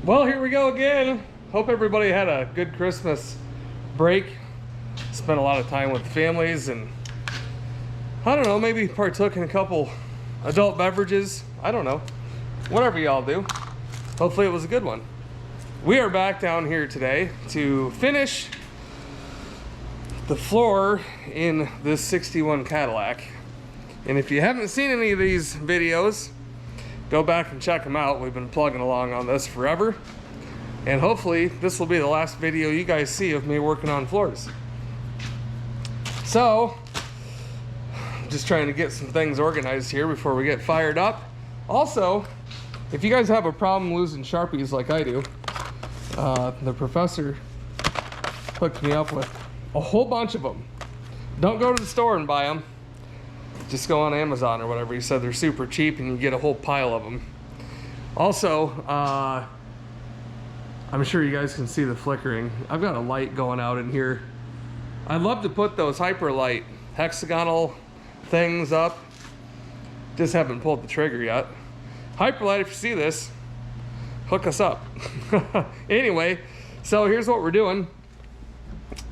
Well, here we go again. Hope everybody had a good Christmas break. Spent a lot of time with families and I don't know, maybe partook in a couple adult beverages. I don't know. Whatever y'all do. Hopefully it was a good one. We are back down here today to finish the floor in this 61 Cadillac. And if you haven't seen any of these videos, go back and check them out. We've been plugging along on this forever. And hopefully this will be the last video you guys see of me working on floors. So, just trying to get some things organized here before we get fired up. Also, if you guys have a problem losing Sharpies like I do, the professor hooked me up with a whole bunch of them. Don't go to the store and buy them. Just go on Amazon or whatever. He said they're super cheap and you get a whole pile of them. Also, I'm sure you guys can see the flickering. I've got a light going out in here. I'd love to put those Hyperlight hexagonal things up. Just haven't pulled the trigger yet. Hyperlight, if you see this, hook us up. Anyway, so here's what we're doing.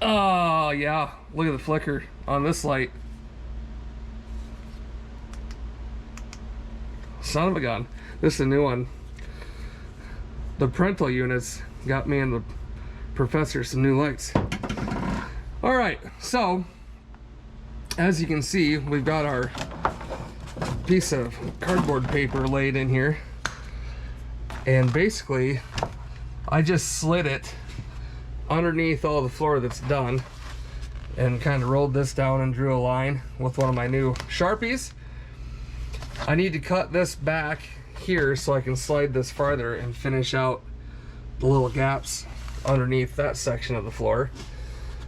Oh yeah, look at the flicker on this light. Son of a gun. This is a new one. The parental units got me and the professor some new lights. All right, so as you can see, we've got our piece of cardboard paper laid in here. And basically, I just slid it underneath all the floor that's done and kind of rolled this down and drew a line with one of my new Sharpies. I need to cut this back here so I can slide this farther and finish out the little gaps underneath that section of the floor.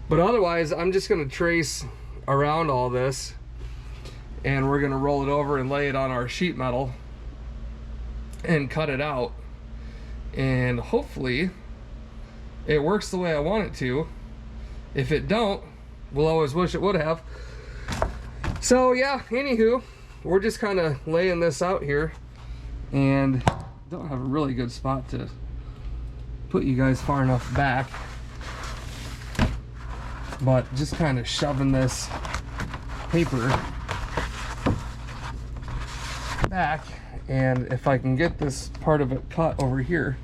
But otherwise, I'm just going to trace around all this and we're going to roll it over and lay it on our sheet metal and cut it out. And hopefully it works the way I want it to. If it don't, we'll always wish it would have. So yeah, anywho, we're just kind of laying this out here and don't have a really good spot to put you guys far enough back, but just kind of shoving this paper back. And if I can get this part of it cut over here,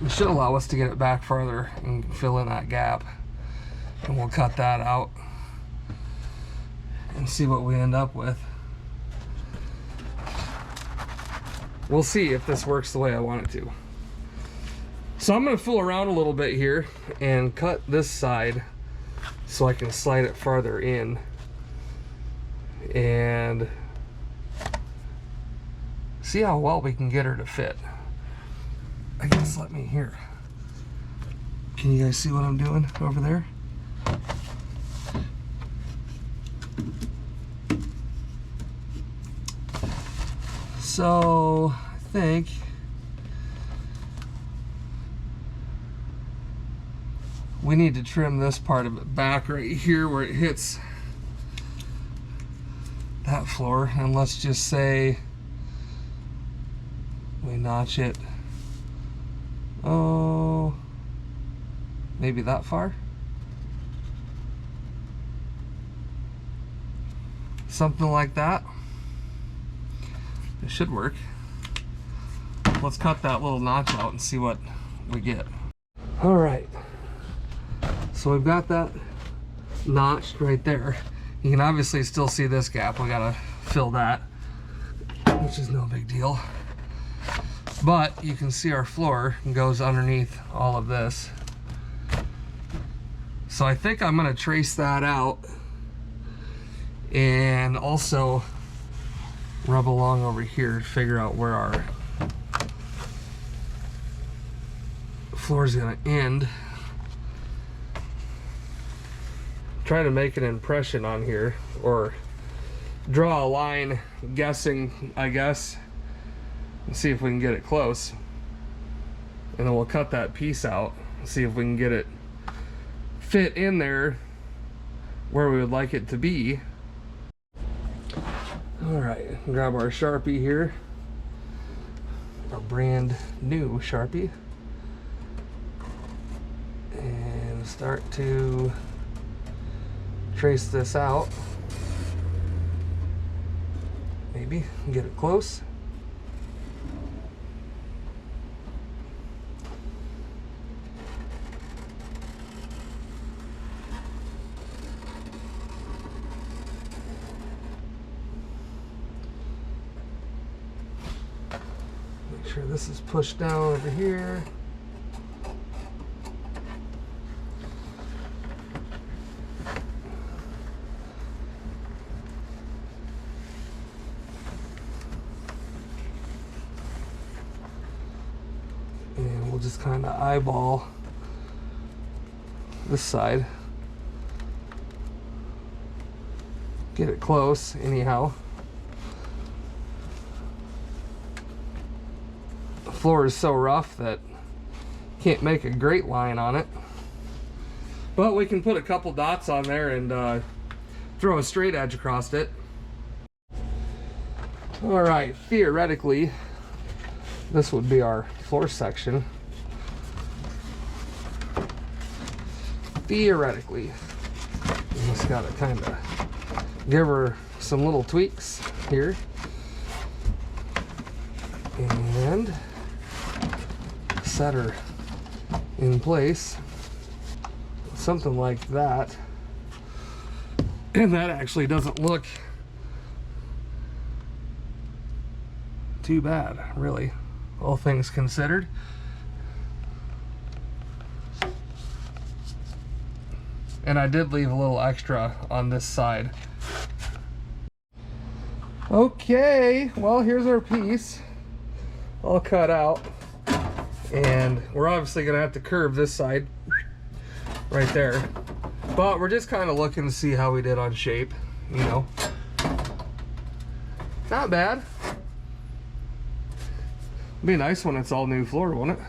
it should allow us to get it back farther and fill in that gap. And we'll cut that out and see what we end up with. We'll see if this works the way I want it to. So I'm going to fool around a little bit here and cut this side so I can slide it farther in and see how well we can get her to fit. I guess let me here. Can you guys see what I'm doing over there? So I think we need to trim this part of it back right here where it hits that floor, and let's just say we notch it, oh, maybe that far, something like that. It should work. Let's cut that little notch out and see what we get. All right, so we've got that notched right there. You can obviously still see this gap. We gotta fill that, which is no big deal. But you can see our floor goes underneath all of this. So I think I'm gonna trace that out and also rub along over here to figure out where our floor is gonna end. Try to make an impression on here, or draw a line, guessing, I guess, and see if we can get it close. And then we'll cut that piece out, see if we can get it fit in there where we would like it to be. All right, grab our Sharpie here a brand new Sharpie and start to trace this out. Maybe get it close. Make sure this is pushed down over here. And we'll just kind of eyeball this side. Get it close anyhow. The floor is so rough that can't make a great line on it. But we can put a couple dots on there and throw a straight edge across it. Alright, theoretically, this would be our floor section. Theoretically. We just gotta kind of give her some little tweaks here. And set her in place. Something like that. And that actually doesn't look too bad, really, all things considered. And I did leave a little extra on this side. Okay, well, here's our piece all cut out. And we're obviously gonna have to curve this side right there. But we're just kind of looking to see how we did on shape, you know. Not bad. Be nice when it's all new floor, won't it?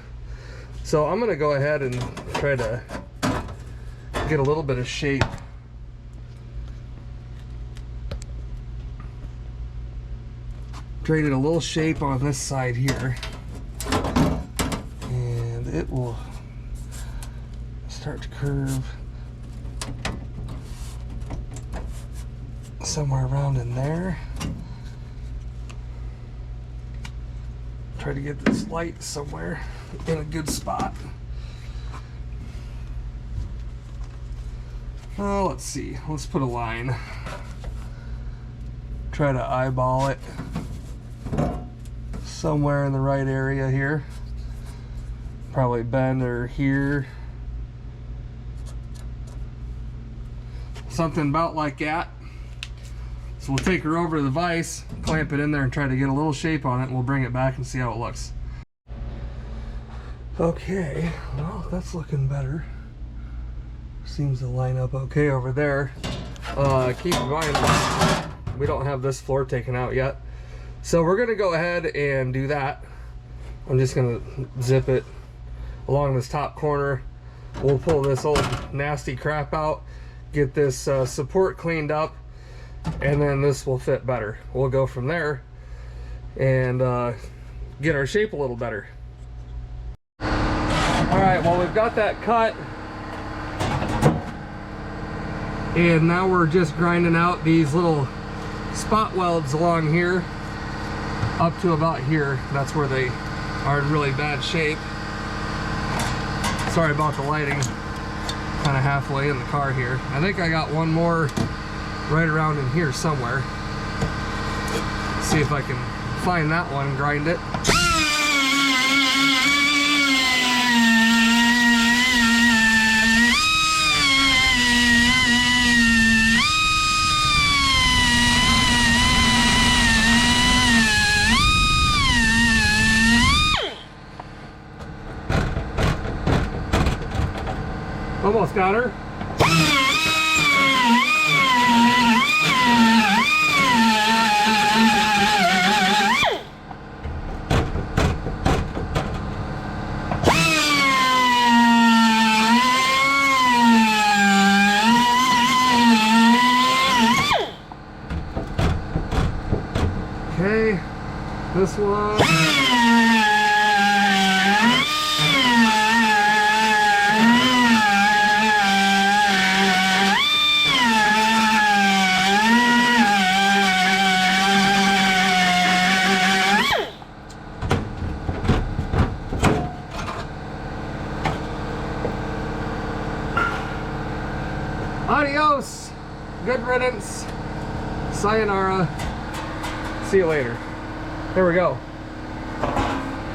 So I'm gonna go ahead and try to get a little bit of shape. Created a little shape on this side here. And it will start to curve somewhere around in there. Try to get this light somewhere in a good spot. Oh, let's see. Let's put a line. Try to eyeball it somewhere in the right area here. Probably bend or here. Something about like that. So we'll take her over to the vise, clamp it in there and try to get a little shape on it, and we'll bring it back and see how it looks. Okay, well, that's looking better. Seems to line up okay over there. Keep in mind, we don't have this floor taken out yet. So we're gonna go ahead and do that. I'm just gonna zip it along this top corner. We'll pull this old nasty crap out, get this support cleaned up, and then this will fit better. We'll go from there and get our shape a little better. Alright, well, we've got that cut, and now we're just grinding out these little spot welds along here up to about here. That's where they are in really bad shape. Sorry about the lighting, kind of halfway in the car here. I think I got one more right around in here somewhere. See if I can find that one and grind it. Almost got her. Okay, this one. good riddance, sayonara, see you later. There we go.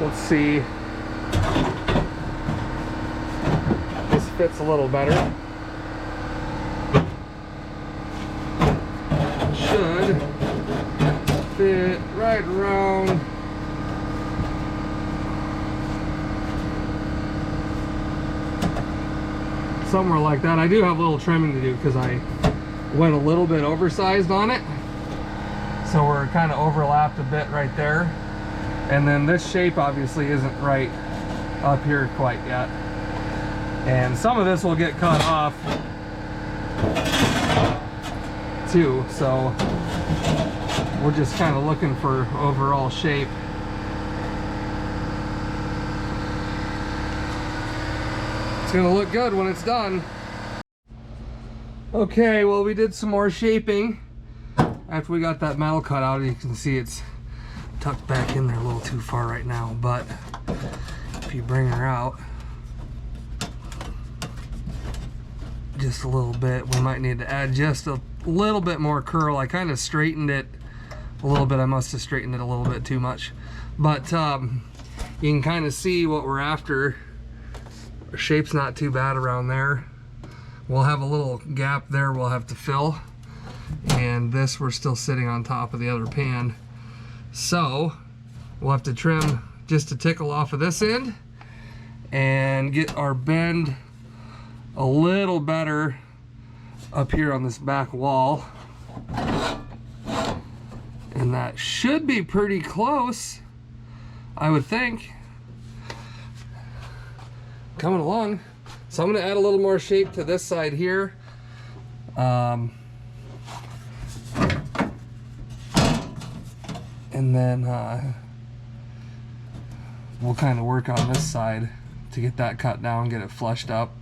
Let's see. This fits a little better. Should fit right around somewhere like that. I do have a little trimming to do because I went a little bit oversized on it, so we're kind of overlapped a bit right there. And then this shape obviously isn't right up here quite yet, and some of this will get cut off too, so we're just kind of looking for overall shape. It's gonna look good when it's done. Okay, well, we did some more shaping after we got that metal cut out. You can see it's tucked back in there a little too far right now, but if you bring her out just a little bit, we might need to add just a little bit more curl. I kind of straightened it a little bit. I must have straightened it a little bit too much, but you can kind of see what we're after. The shape's not too bad around there. We'll have a little gap there we'll have to fill, and this we're still sitting on top of the other pan, so we'll have to trim just a tickle off of this end and get our bend a little better up here on this back wall, and that should be pretty close, I would think. Coming along. So I'm going to add a little more shape to this side here. And then we'll kind of work on this side to get that cut down, get it flushed up.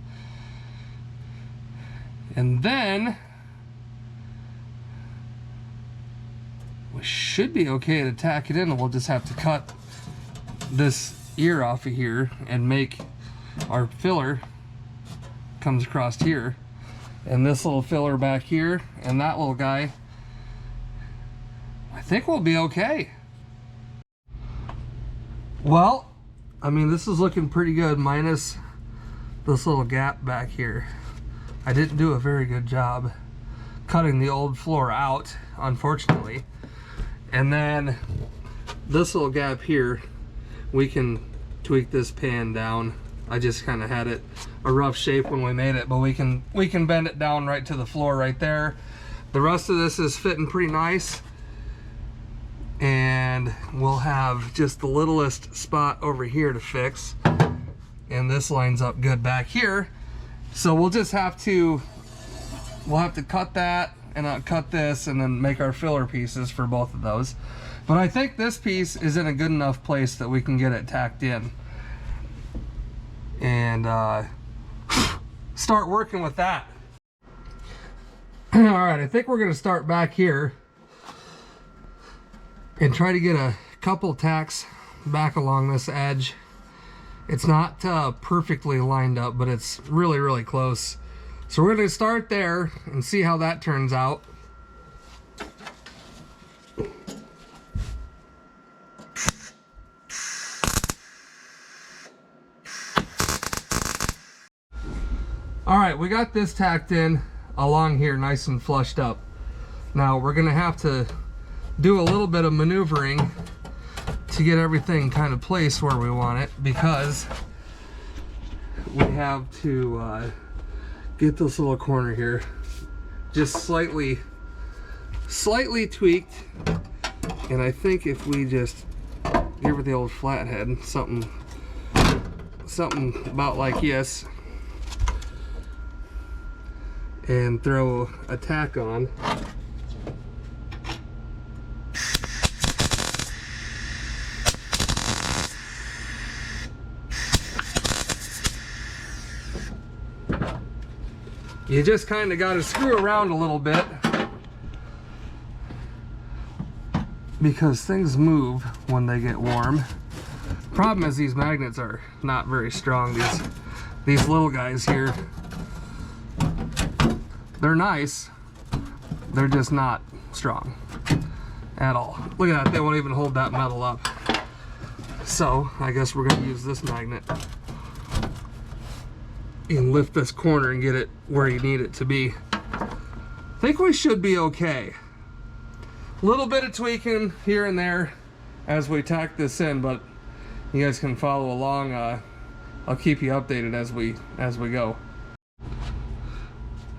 And then we should be okay to tack it in, and we'll just have to cut this ear off of here and make our filler comes across here, and this little filler back here, and that little guy. I think we'll be okay. Well, I mean, this is looking pretty good minus this little gap back here. I didn't do a very good job cutting the old floor out, unfortunately. And then this little gap here, we can tweak this pan down. I just kind of had it a rough shape when we made it, but we can bend it down right to the floor right there. The rest of this is fitting pretty nice, and we'll have just the littlest spot over here to fix, and this lines up good back here. So we'll just have to cut that and cut this, and then make our filler pieces for both of those. But I think this piece is in a good enough place that we can get it tacked in and start working with that. All right, I think we're going to start back here and try to get a couple tacks back along this edge. It's not perfectly lined up, but it's really, really close. So we're going to start there and see how that turns out. All right, we got this tacked in along here nice and flushed up. Now we're gonna have to do a little bit of maneuvering to get everything kind of placed where we want it, because we have to get this little corner here just slightly tweaked. And I think if we just give her the old flathead, something about like this, and throw a tack on. You just kind of got to screw around a little bit, because things move when they get warm. Problem is these magnets are not very strong. These little guys here, they're nice, they're just not strong at all. Look at that, they won't even hold that metal up. So I guess we're gonna use this magnet. You can lift this corner and get it where you need it to be. I think we should be okay. A little bit of tweaking here and there as we tack this in, but you guys can follow along. I'll keep you updated as we go.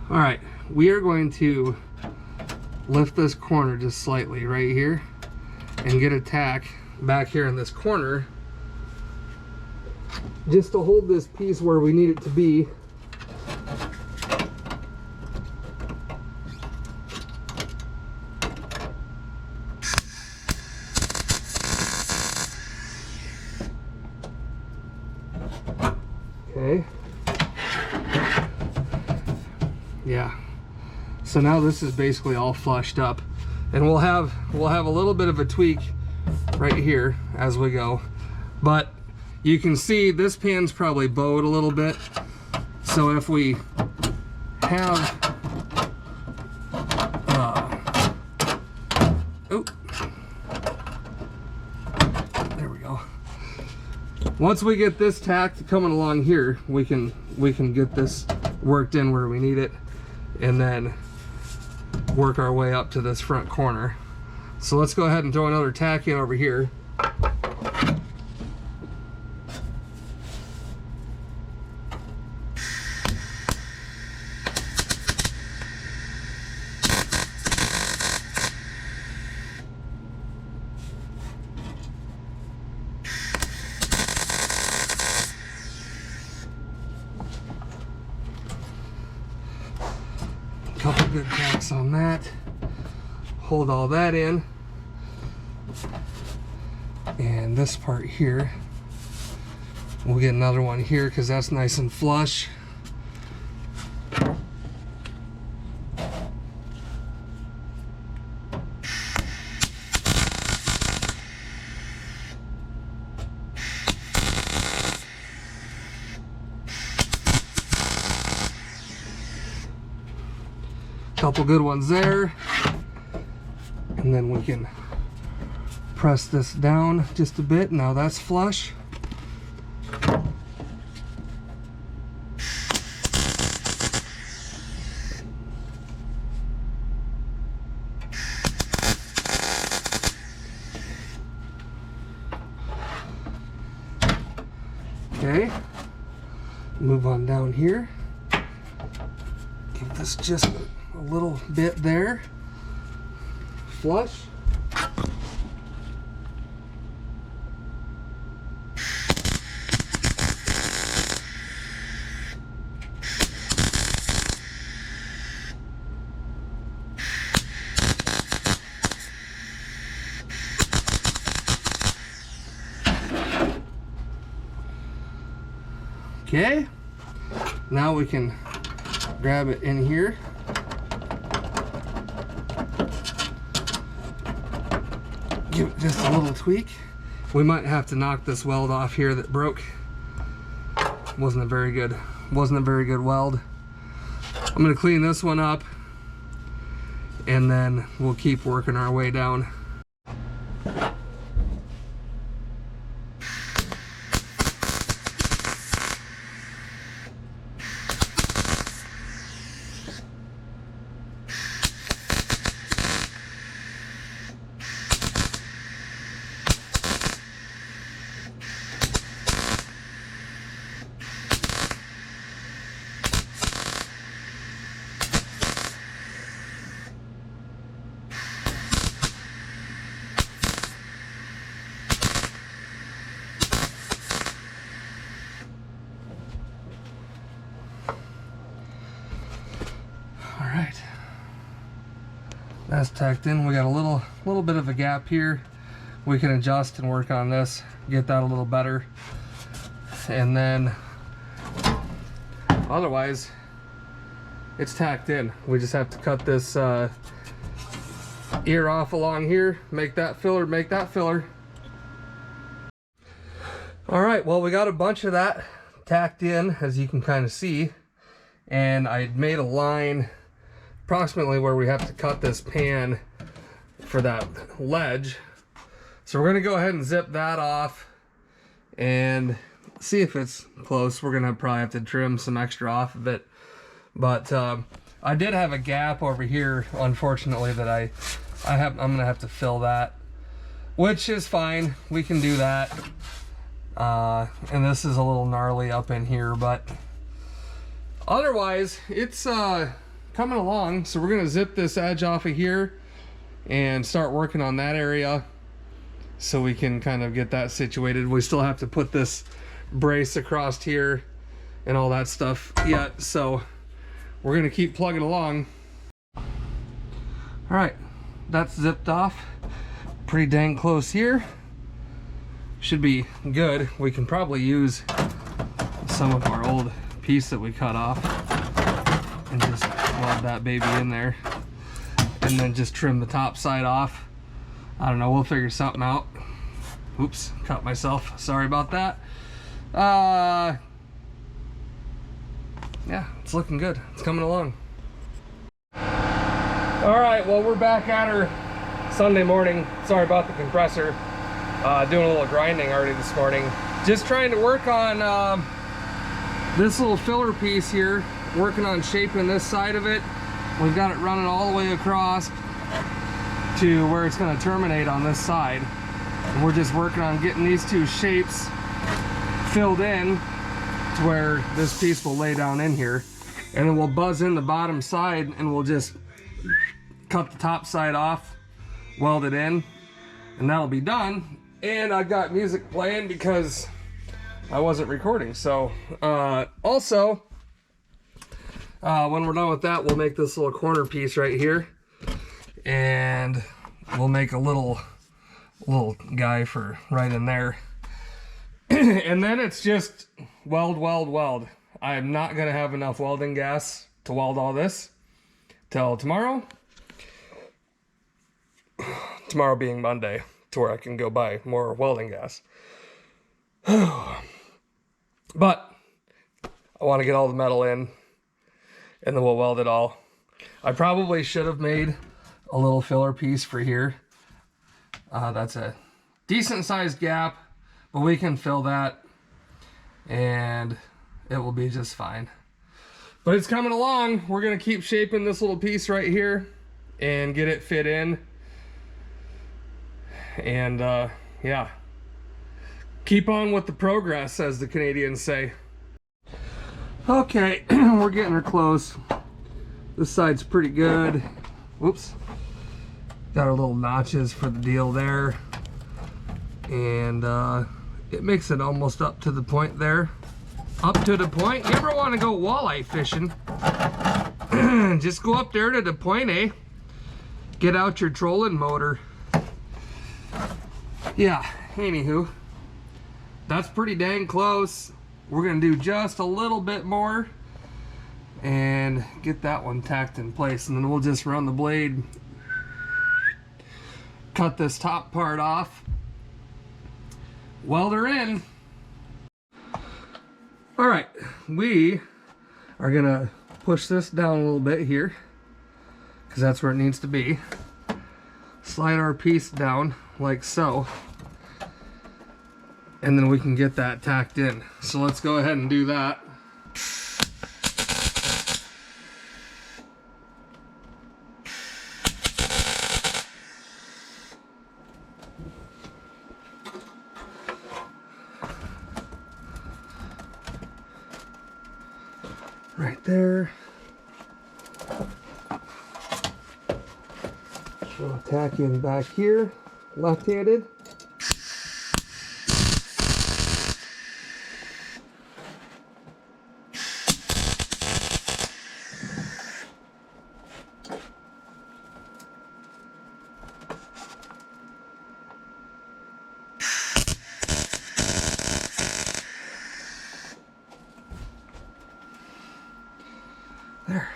All right, we are going to lift this corner just slightly right here and get a tack back here in this corner just to hold this piece where we need it to be. Okay. Yeah. So now this is basically all flushed up, and we'll have a little bit of a tweak right here as we go, but you can see this pin's probably bowed a little bit. So if we have there we go. Once we get this tacked coming along here, we can get this worked in where we need it, and then work our way up to this front corner. So let's go ahead and throw another tack in over here. Couple good tacks on that. Hold all that in. And this part here, we'll get another one here because that's nice and flush. Couple good ones there, and then we can press this down just a bit. Now that's flush. Okay, move on down here. Give this just a little bit there. Flush. Okay, now we can grab it in here. Give it just a little tweak. We might have to knock this weld off here that broke. Wasn't a very good weld. I'm gonna clean this one up, and then we'll keep working our way down. That's tacked in. We got a little bit of a gap here. We can adjust and work on this, get that a little better, and then otherwise it's tacked in. We just have to cut this ear off along here, make that filler. All right, well, we got a bunch of that tacked in, as you can kind of see, and I made a line approximately where we have to cut this pan for that ledge. So we're gonna go ahead and zip that off and see if it's close. We're gonna probably have to trim some extra off of it. But I did have a gap over here, unfortunately, that I'm gonna have to fill that, which is fine. We can do that. And this is a little gnarly up in here, but otherwise it's coming along. So we're gonna zip this edge off of here and start working on that area so we can kind of get that situated. We still have to put this brace across here and all that stuff yet, so we're gonna keep plugging along. All right, that's zipped off pretty dang close here. Should be good. We can probably use some of our old piece that we cut off and just weld that baby in there, and then just trim the top side off. I don't know, we'll figure something out. Oops, cut myself, sorry about that. Yeah, it's looking good, it's coming along. All right, well, we're back at her Sunday morning. Sorry about the compressor. Doing a little grinding already this morning. Just trying to work on this little filler piece here, working on shaping this side of it. We've got it running all the way across to where it's going to terminate on this side. And we're just working on getting these two shapes filled in to where this piece will lay down in here. And then we'll buzz in the bottom side and we'll just cut the top side off, weld it in, and that'll be done. And I got music playing because I wasn't recording. So also, when we're done with that, we'll make this little corner piece right here, and we'll make a little guy for right in there. And then it's just weld, weld, weld. I'm not gonna have enough welding gas to weld all this till tomorrow. Tomorrow being Monday, to where I can go buy more welding gas. But I want to get all the metal in, and then we'll weld it all. I probably should have made a little filler piece for here. That's a decent sized gap, but we can fill that and it will be just fine. But it's coming along. We're gonna keep shaping this little piece right here and get it fit in. And yeah, keep on with the progress, as the Canadians say. Okay, we're getting her close. This side's pretty good. Whoops. Got our little notches for the deal there. And it makes it almost up to the point there. Up to the point. You ever want to go walleye fishing? Just go up there to the point, eh? Get out your trolling motor. Yeah, anywho, that's pretty dang close. We're gonna do just a little bit more and get that one tacked in place, and then we'll just run the blade, cut this top part off, weld her in. All right, we are gonna push this down a little bit here because that's where it needs to be. Slide our piece down like so, and then we can get that tacked in. So let's go ahead and do that. Right there. We'll tack in back here, left-handed. There.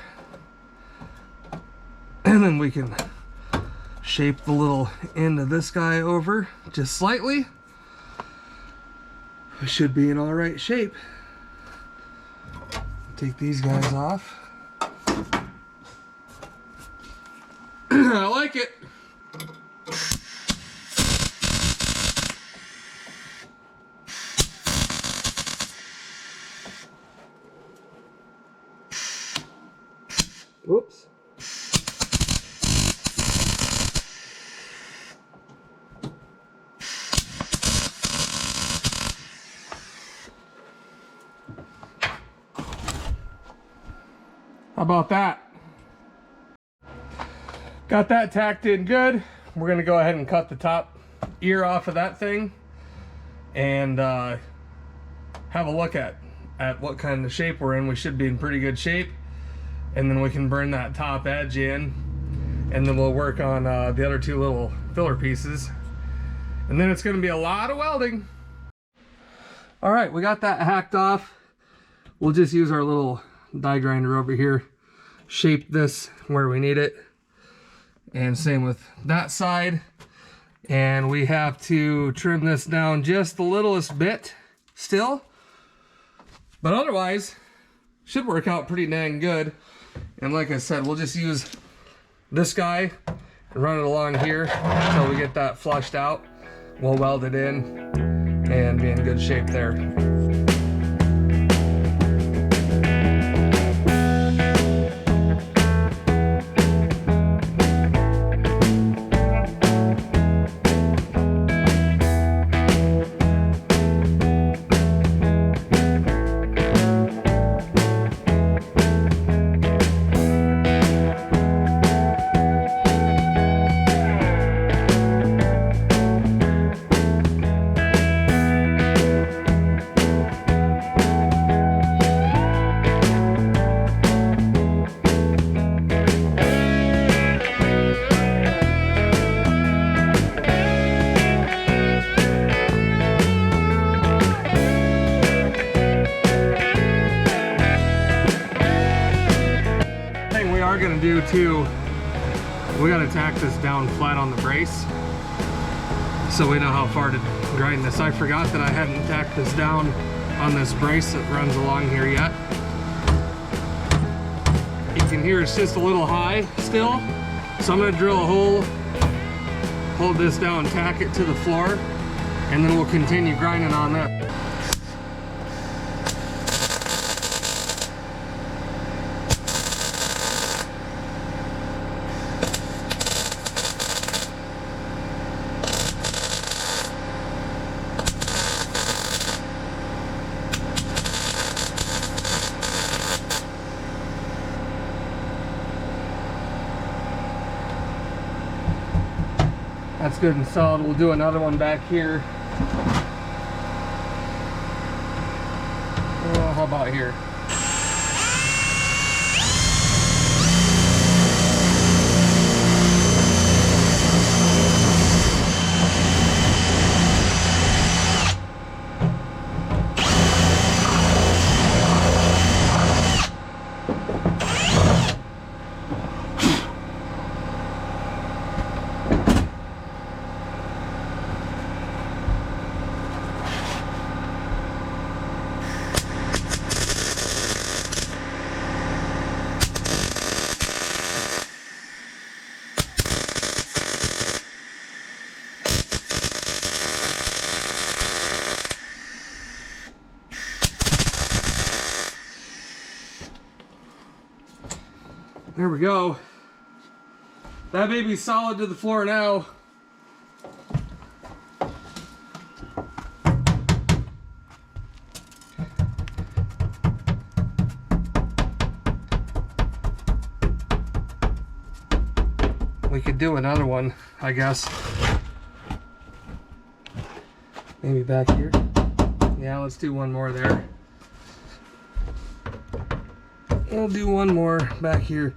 And then we can shape the little end of this guy over just slightly. We should be in all right shape. Take these guys off. I like it. Whoops. How about that? Got that tacked in good. We're gonna go ahead and cut the top ear off of that thing and have a look at what kind of shape we're in. We should be in pretty good shape, and then we can burn that top edge in, and then we'll work on the other two little filler pieces, and then it's gonna be a lot of welding. All right, we got that hacked off. We'll just use our little die grinder over here, shape this where we need it, and same with that side. And we have to trim this down just the littlest bit still, but otherwise should work out pretty dang good. And like I said, we'll just use this guy and run it along here until we get that flushed out. We'll weld it in and be in good shape there. Gonna do too, we gotta tack this down flat on the brace so we know how far to grind this. I forgot that I hadn't tacked this down on this brace that runs along here yet. You can hear it's just a little high still, so I'm gonna drill a hole, hold this down, tack it to the floor, and then we'll continue grinding on that. That's good and solid. We'll do another one back here. Well, how about here? There we go. That baby's solid to the floor now. We could do another one, I guess. Maybe back here. Yeah, let's do one more there. We'll do one more back here.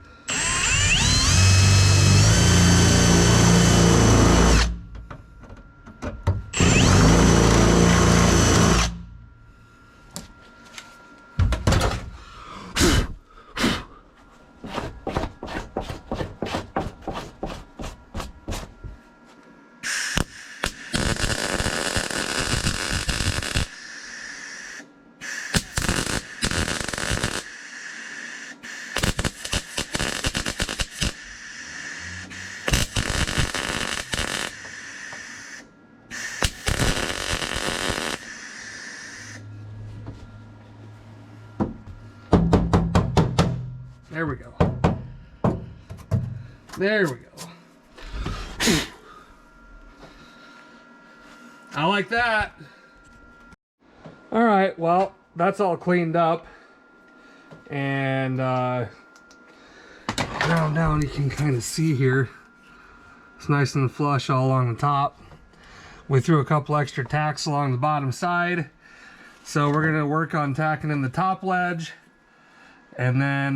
There we go. There we go. I like that. All right, well, that's all cleaned up. And down, you can kind of see here. It's nice and flush all along the top. We threw a couple extra tacks along the bottom side. So we're gonna work on tacking in the top ledge. And then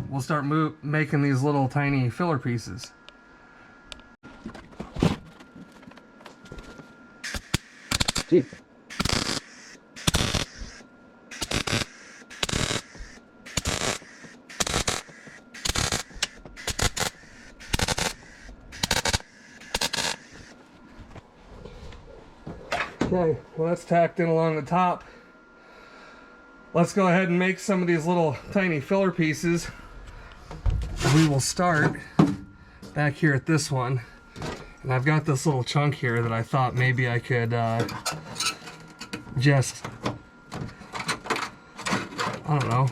we'll start making these little tiny filler pieces. Gee. Okay, well that's tacked in along the top. Let's go ahead and make some of these little tiny filler pieces. We will start back here at this one. And I've got this little chunk here that I thought maybe I could just, I don't know,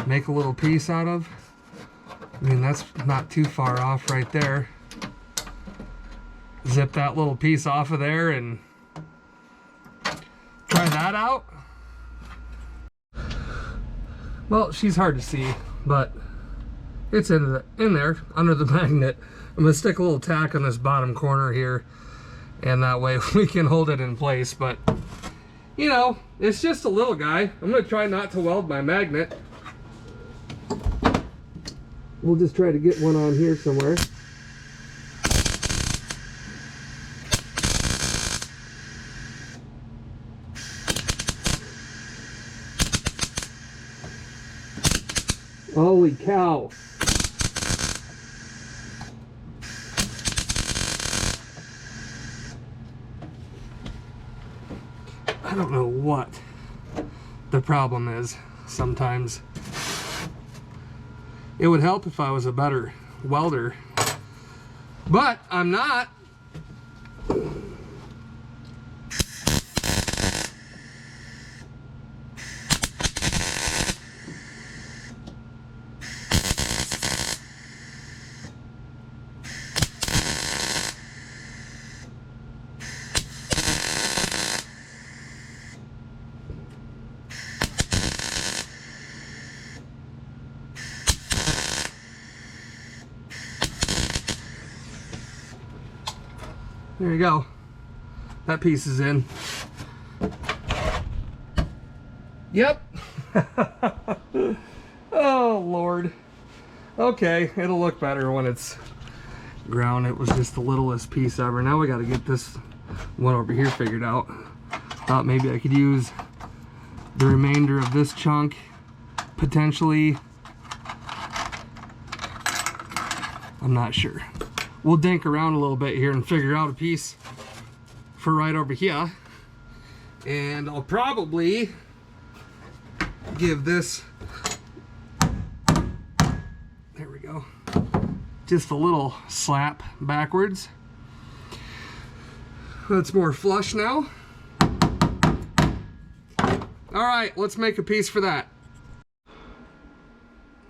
make a little piece out of. I mean, that's not too far off right there. Zip that little piece off of there and try that out. Well, she's hard to see, but it's in there under the magnet. I'm gonna stick a little tack on this bottom corner here, and that way we can hold it in place. But you know, it's just a little guy. I'm gonna try not to weld my magnet. We'll just try to get one on here somewhere. Holy cow. I don't know what the problem is sometimes. It would help if I was a better welder, but I'm not. There you go. That piece is in. Yep. Oh, Lord. Okay, it'll look better when it's ground. It was just the littlest piece ever. Now we got to get this one over here figured out. Thought maybe I could use the remainder of this chunk, potentially. I'm not sure. We'll dink around a little bit here and figure out a piece for right over here. And I'll probably give this, there we go, just a little slap backwards. That's more flush now. All right, let's make a piece for that.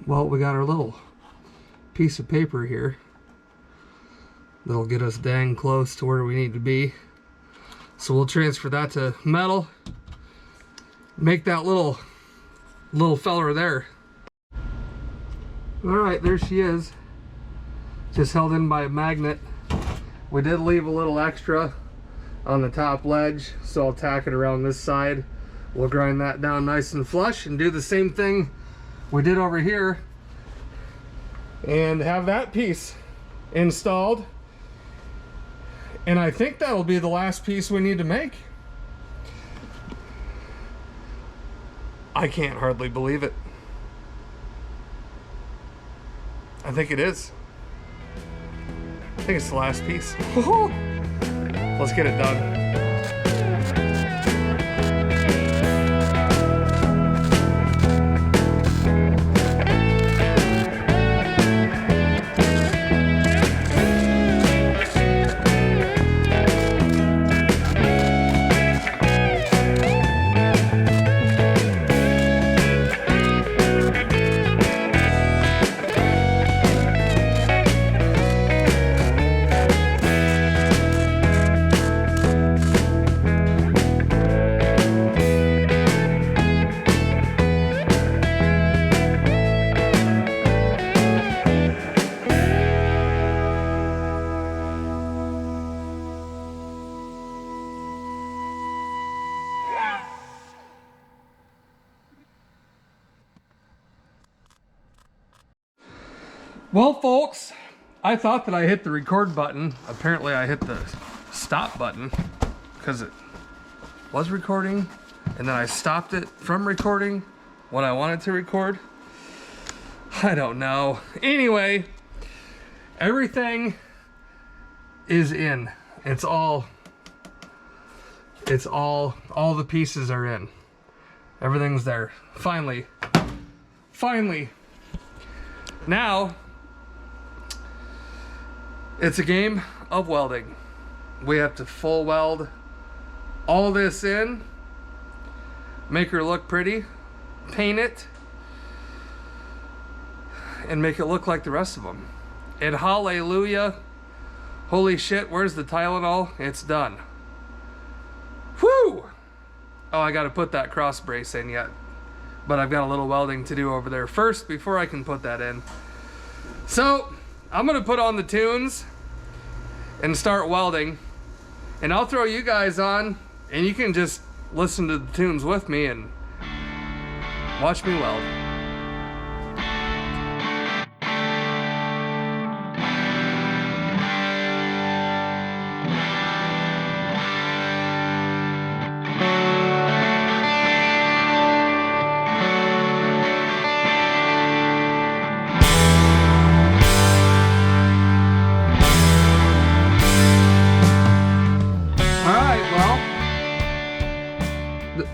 Well, we got our little piece of paper here. That'll get us dang close to where we need to be. So we'll transfer that to metal. Make that little feller there. All right, there she is. Just held in by a magnet. We did leave a little extra on the top ledge, so I'll tack it around this side. We'll grind that down nice and flush and do the same thing we did over here and have that piece installed. And I think that'll be the last piece we need to make. I can't hardly believe it. I think it is. I think it's the last piece. Let's get it done. Well, folks, I thought that I hit the record button. Apparently I hit the stop button because it was recording, and then I stopped it from recording when I wanted to record. I don't know. Anyway, everything is in. All the pieces are in. Everything's there. Finally. Now, it's a game of welding. We have to full weld all this in, make her look pretty, paint it, and make it look like the rest of them. And hallelujah, holy shit, where's the Tylenol? It's done. Whew! Oh, I gotta put that cross brace in yet. But I've got a little welding to do over there first before I can put that in. So, I'm gonna put on the tunes and start welding. And I'll throw you guys on, and you can just listen to the tunes with me and watch me weld.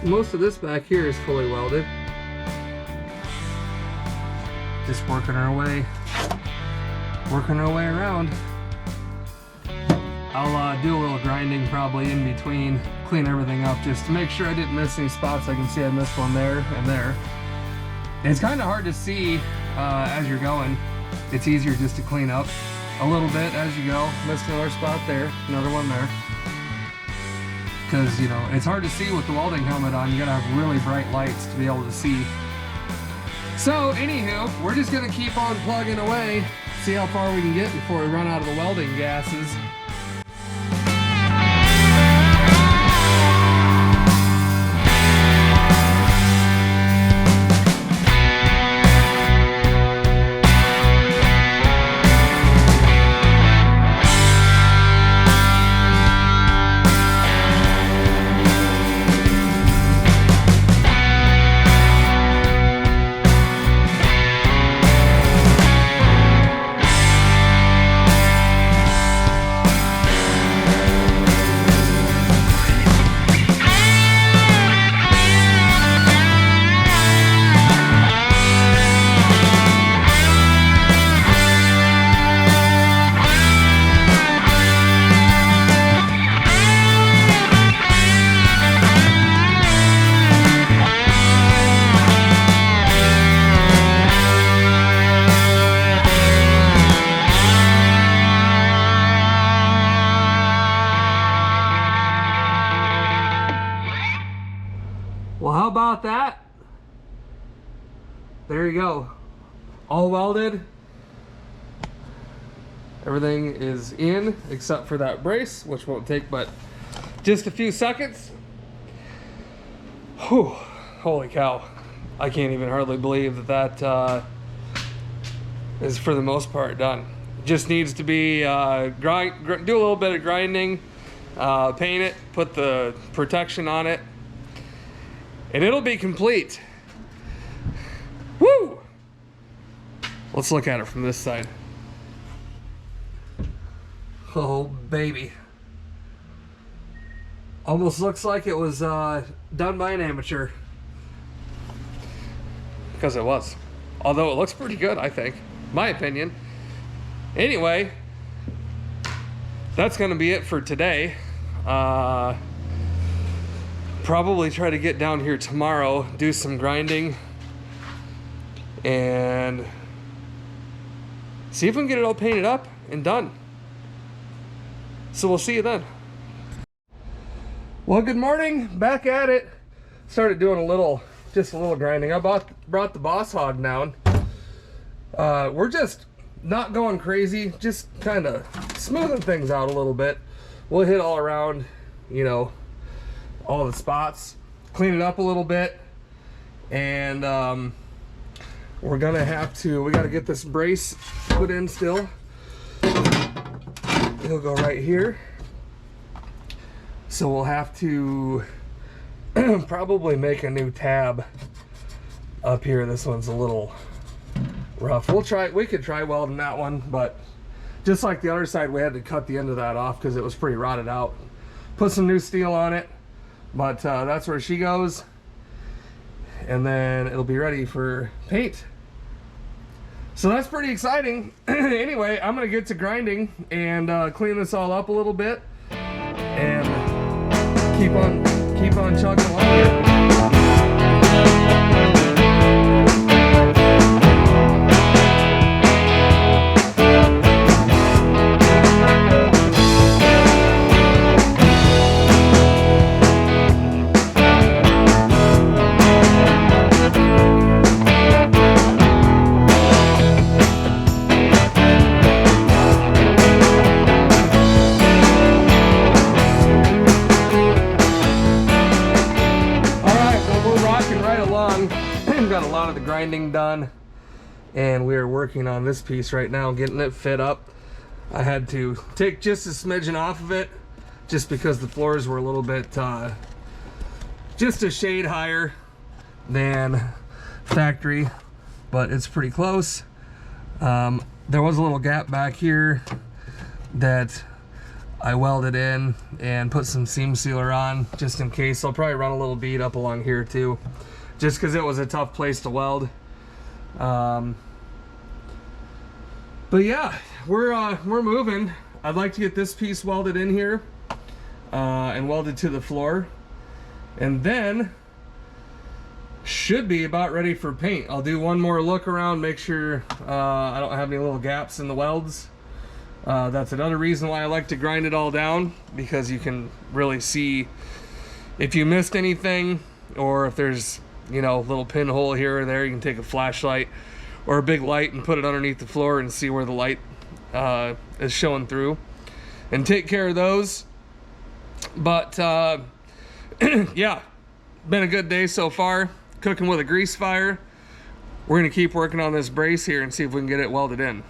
Most of this back here is fully welded. Just working our way around. I'll do a little grinding probably in between, clean everything up just to make sure I didn't miss any spots. I can see I missed one there and there. It's kind of hard to see as you're going. It's easier just to clean up a little bit as you go. Missed another spot there, another one there. Because, you know, it's hard to see with the welding helmet on. You gotta have really bright lights to be able to see. So, anywho, we're just gonna keep on plugging away, see how far we can get before we run out of the welding gases. Well, how about that? There you go. All welded. Everything is in except for that brace, which won't take but just a few seconds. Whew, holy cow. I can't even hardly believe that is for the most part done. Just needs to be do a little bit of grinding, paint it, put the protection on it, and it'll be complete. Woo! Let's look at it from this side. Oh, baby. Almost looks like it was done by an amateur. Because it was. Although it looks pretty good, I think. My opinion. Anyway, that's going to be it for today. Probably try to get down here tomorrow, do some grinding, and see if we can get it all painted up and done. So we'll see you then. Well, good morning, back at it. Started doing just a little grinding. I brought the boss hog down. We're just not going crazy, just kind of smoothing things out a little bit. We'll hit all around, you know, all the spots, clean it up a little bit, and we're gonna have to, we gotta get this brace put in still. It'll go right here. So we'll have to probably make a new tab up here. This one's a little rough. We could try welding that one, but just like the other side, we had to cut the end of that off because it was pretty rotted out. Put some new steel on it, but that's where she goes. And then it'll be ready for paint. So that's pretty exciting. Anyway, I'm gonna get to grinding and clean this all up a little bit and keep on chugging along here. Got a lot of the grinding done, and we are working on this piece right now, getting it fit up. I had to take just a smidgen off of it just because the floors were a little bit just a shade higher than factory, but it's pretty close. There was a little gap back here that I welded in and put some seam sealer on just in case. I'll probably run a little bead up along here too, just because it was a tough place to weld. But yeah, we're moving. I'd like to get this piece welded in here and welded to the floor, and then should be about ready for paint. I'll do one more look around, make sure I don't have any little gaps in the welds. That's another reason why I like to grind it all down, because you can really see if you missed anything, or if there's, you know, a little pinhole here or there. You can take a flashlight or a big light and put it underneath the floor and see where the light is showing through, and take care of those. But yeah, been a good day so far, cooking with a grease fire. We're gonna keep working on this brace here and see if we can get it welded in.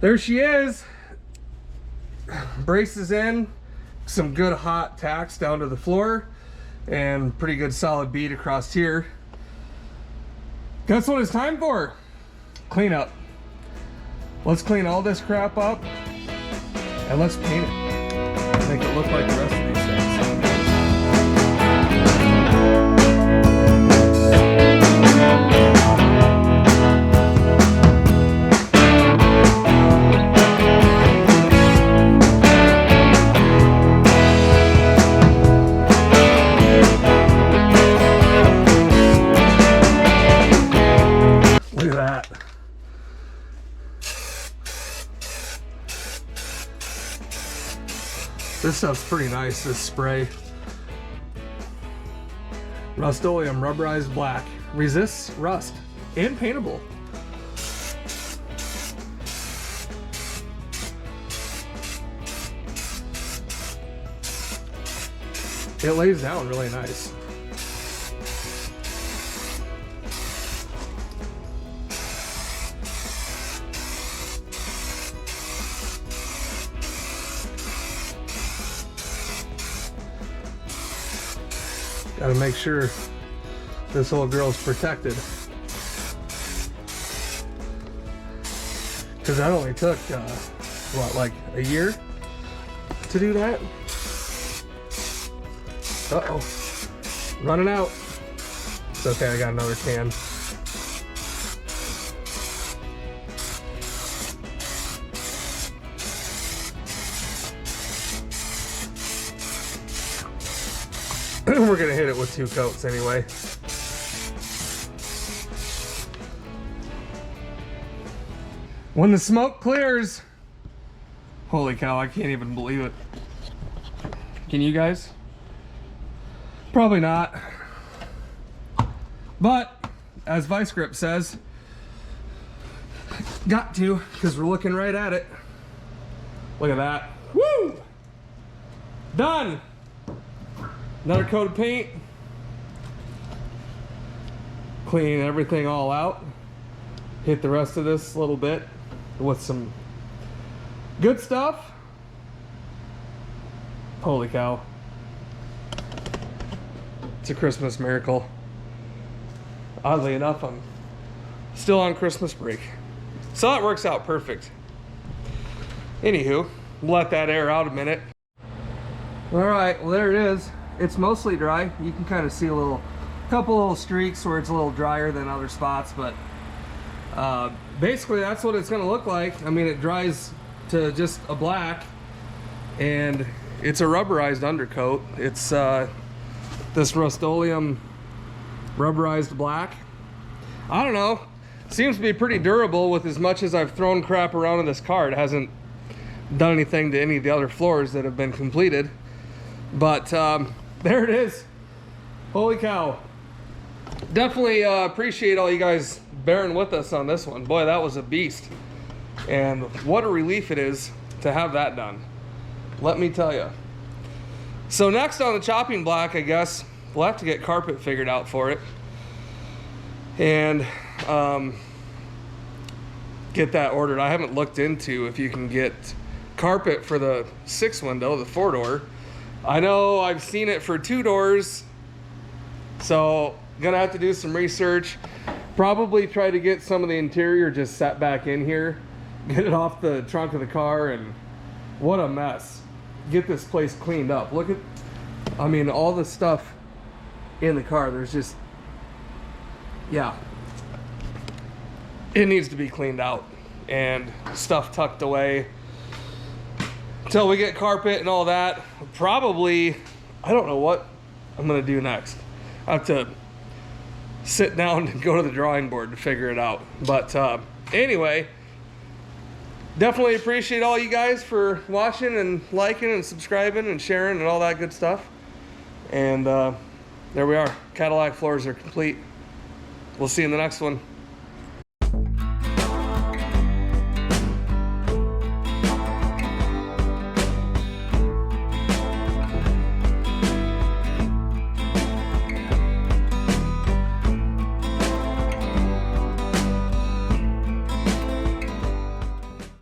There she is. Brace is in, some good hot tacks down to the floor, and pretty good solid bead across here. That's what it's time for. Clean up. Let's clean all this crap up and let's paint it. Make it look like the rest of these things. This stuff's pretty nice, this spray. Rust-Oleum rubberized black. Resists rust and paintable. It lays down really nice. Gotta make sure this whole girl's protected, because that only took what, like a year to do that. Uh-oh, running out. It's okay, I got another can. We're gonna hit it with 2 coats anyway. When the smoke clears, holy cow, I can't even believe it. Can you guys? Probably not. But as Vice Grip says, got to, because we're looking right at it. Look at that. Woo! Done! Another coat of paint. clean everything all out. Hit the rest of this a little bit with some good stuff. Holy cow. It's a Christmas miracle. Oddly enough, I'm still on Christmas break. So that works out perfect. Anywho, let that air out a minute. All right, well there it is. It's mostly dry. You can kind of see a couple little streaks where it's a little drier than other spots, but basically that's what it's gonna look like. I mean, it dries to just a black, and it's a rubberized undercoat. It's this Rust-Oleum rubberized black. I don't know, seems to be pretty durable with as much as I've thrown crap around in this car. It hasn't done anything to any of the other floors that have been completed, but there it is. Holy cow. Definitely appreciate all you guys bearing with us on this one. Boy, that was a beast, and what a relief it is to have that done, let me tell you. So next on the chopping block, I guess we'll have to get carpet figured out for it, and get that ordered. I haven't looked into if you can get carpet for the 6 window, the 4-door. I know I've seen it for 2 doors, so gonna have to do some research. Probably try to get some of the interior just set back in here, get it off the trunk of the car, and what a mess. Get this place cleaned up. Look at, I mean, all the stuff in the car. There's just, yeah, it needs to be cleaned out and stuff tucked away until we get carpet and all that. Probably, I don't know what I'm gonna do next. I have to sit down and go to the drawing board to figure it out. But anyway, definitely appreciate all you guys for watching and liking and subscribing and sharing and all that good stuff. And there we are. Cadillac floors are complete. We'll see you in the next one.